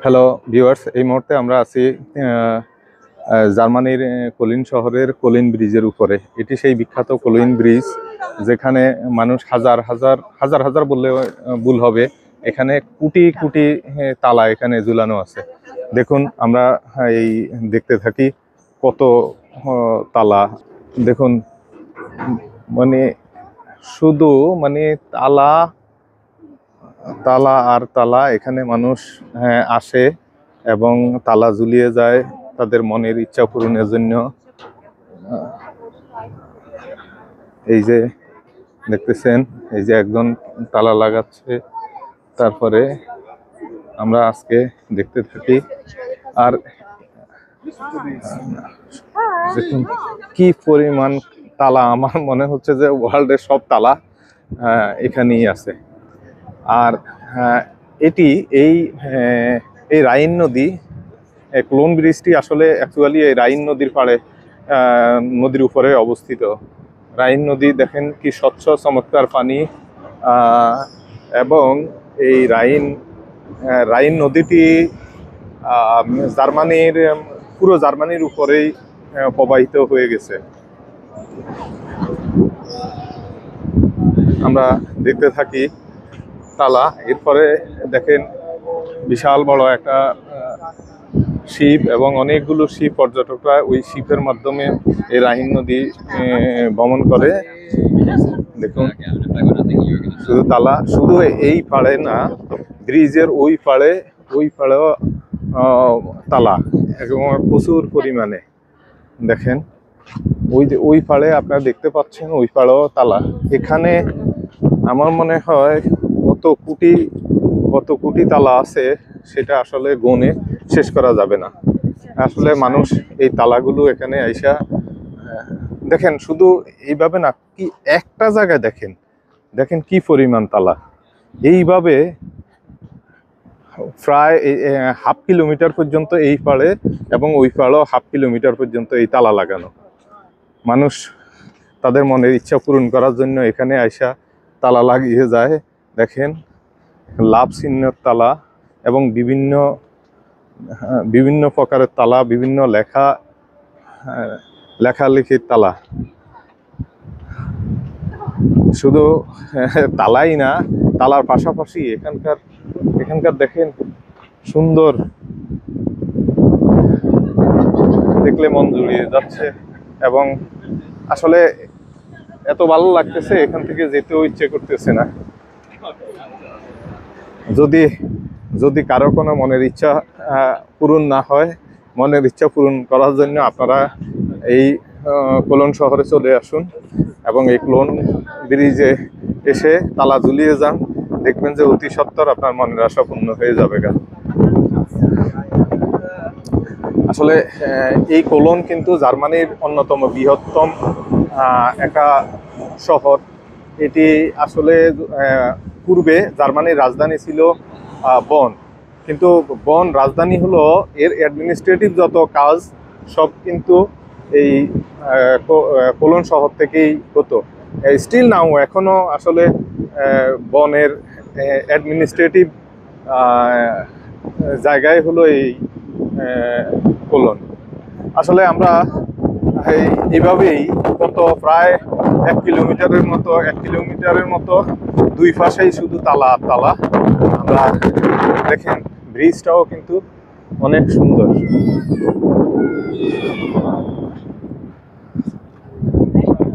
Hello viewers, এই মুহূর্তে আমরা আছি জার্মানির কলিন শহরের কলিন ব্রিজের উপরে। এটি সেই বিখ্যাত কলিন ব্রিজ যেখানে মানুষ হাজার হাজার হাজার হাজার বললে ভুল হবে, এখানে কোটি কোটি তালা এখানে ঝুলানো আছে। দেখুন, আমরা এই দেখতে থাকি কত তালা। দেখুন, মানে শুধু তালা তালা আর তালা। এখানে মানুষ আসে এবং তালা ঝুলিয়ে যায় তাদের মনের ইচ্ছা পূরণের জন্য। এই যে দেখতেছেন, এই যে একজন তালা লাগাচ্ছে, তারপরে আমরা আজকে দেখতে থাকি। আর দেখুন কি পরিমাণ তালা, আমার মনে হচ্ছে যে ওয়ার্ল্ডের সব তালা এখানেই আছে। আর এটি এই রাইন নদী, কোলন ব্রিজটি আসলে অ্যাকচুয়ালি এই রাইন নদীর পাড়ে, নদীর উপরে অবস্থিত। রাইন নদী দেখেন কি স্বচ্ছ চমৎকার পানি। এবং এই রাইন নদীটি পুরো জার্মানির উপরেই প্রবাহিত হয়ে গেছে। আমরা দেখতে থাকি তালা। এরপরে দেখেন বিশাল বড় একটা শিপ এবং অনেকগুলো শিপ, পর্যটকরা ওই শিপের মাধ্যমে এই রাইন নদী ভ্রমণ করে। দেখুন শুধু তালা, শুধু এই পাড়ে না, ব্রিজের ওই পাড়েও তালা এবং প্রচুর পরিমাণে। দেখেন ওই পাড়ে আপনারা দেখতে পাচ্ছেন, ওই পাড়েও তালা। এখানে আমার মনে হয় কত কোটি তালা আছে, সেটা আসলে গুণে শেষ করা যাবে না। আসলে মানুষ এই তালাগুলো এখানে আইসা দেখেন, শুধু এইভাবে না, কি একটা জায়গায় দেখেন কি পরিমাণ তালা। এইভাবে প্রায় হাফ কিলোমিটার পর্যন্ত এই পাড়ে এবং ওই পাড়েও হাফ কিলোমিটার পর্যন্ত এই তালা লাগানো। মানুষ তাদের মনের ইচ্ছা পূরণ করার জন্য এখানে আইসা তালা লাগিয়ে যায়। দেখেন লাভ চিহ্নের তালা এবং বিভিন্ন প্রকারের তালা, বিভিন্ন লেখালেখির তালা। শুধু তালাই না, তালার পাশাপাশি এখানকার দেখেন সুন্দর, দেখলে মন জুড়িয়ে যাচ্ছে এবং আসলে এত ভালো লাগতেছে, এখান থেকে যেতেও ইচ্ছে করতেছে না। যদি কারো কোনো মনের ইচ্ছা পূরণ না হয়, মনের ইচ্ছা পূরণ করার জন্য আপনারা এই কোলন শহরে চলে আসুন এবং এই কোলন ব্রিজে এসে তালা ঝুলিয়ে যান। দেখবেন যে অতি সত্বর আপনার মনের আশা পূর্ণ হয়ে যাবে। আসলে এই কোলন কিন্তু জার্মানির অন্যতম বৃহত্তম একটা শহর। এটি আসলে পূর্বে জার্মানির রাজধানী ছিল বন, কিন্তু বন রাজধানী হলো, এর অ্যাডমিনিস্ট্রেটিভ যত কাজ সব কিন্তু এই কোলন শহর থেকেই হতো। স্টিল নাও এখনো আসলে বনের অ্যাডমিনিস্ট্রেটিভ জায়গায় হলো এই কোলন। আসলে আমরা এইভাবেই প্রায় 1 কিলোমিটারের মতো দুই পাশেই শুধু তালা আর তালা। আমরা দেখেন ব্রিজটাও কিন্তু অনেক সুন্দর।